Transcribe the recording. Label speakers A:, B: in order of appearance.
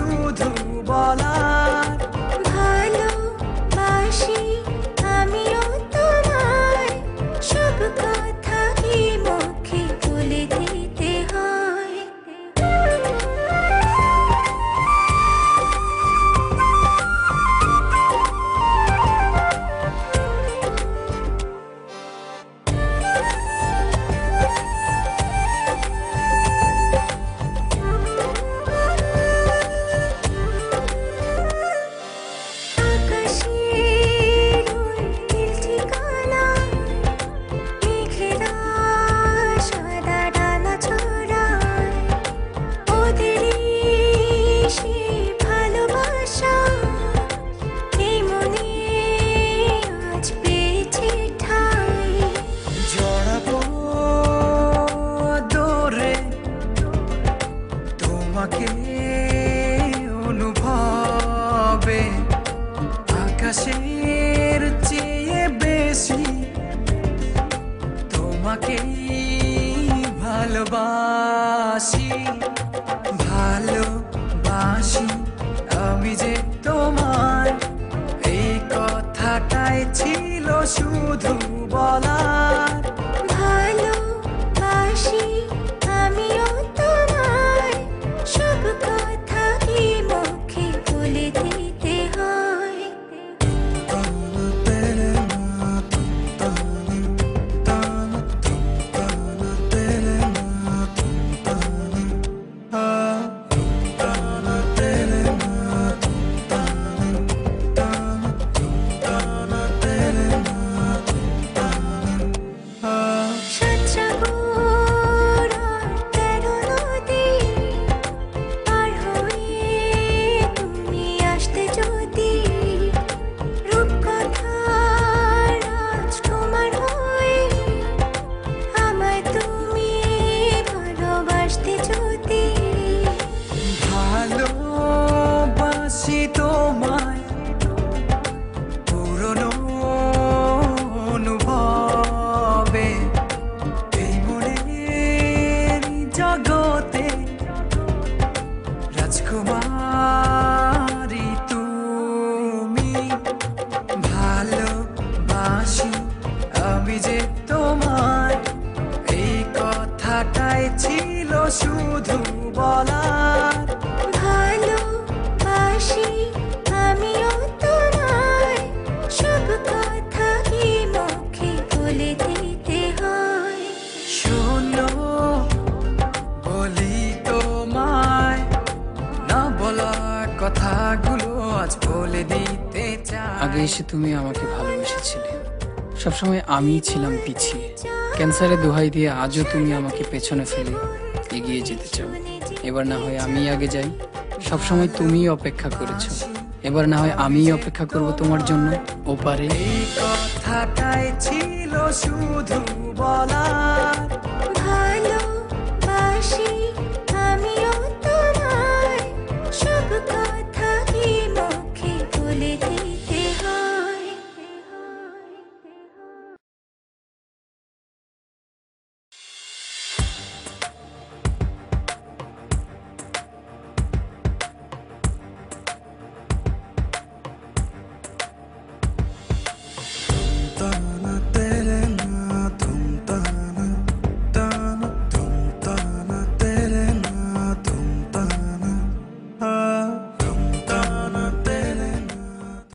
A: শুধু বলার
B: ভালোবাসি আমিও তোমায় সব কথা কি মুখে বলে দিতে হয়
A: অনুভবে আকাশের চেয়ে বেশি তোমাকে ভালোবাসি ভালোবাসি আমি যে তোমায় এই কথাটাই ছিল শুধু বলার
B: ভালোবাসি আমিও তোমায় সব কথা কি মুখে বলে দিতে হয়
A: ভালোবাসি তোমায় পুরনো অনুভবে এই মনের জগতে রাজকুমারী তুমি ভালোবাসি আমি যে তোমায় এই কথাটাই ছিল শুধু বলার
B: ভালোবাসি আমিও তোমায় সব কথা কি মুখে বলে দিতে হয়
A: শোনো বলি তোমায় না বলা কথাগুলো আজ বলে দিতে চাই
C: আগে এসে তুমি আমাকে ভালোবেসেছিলে সবসময় আমিই ছিলাম পিছিয়ে ক্যান্সারে দোহাই দিয়ে আজও তুমি আমাকে পেছনে ফেলে এগিয়ে যেতে চাও এবার না হয় আমি আগে যাই সবসময় তুমিই অপেক্ষা করেছো এবার না হয় আমিই অপেক্ষা করব তোমার জন্য ওপারে
A: এই কথাটাই ছিল শুধু বলার
B: ভালোবাসি আমিও তোমায় সব কথা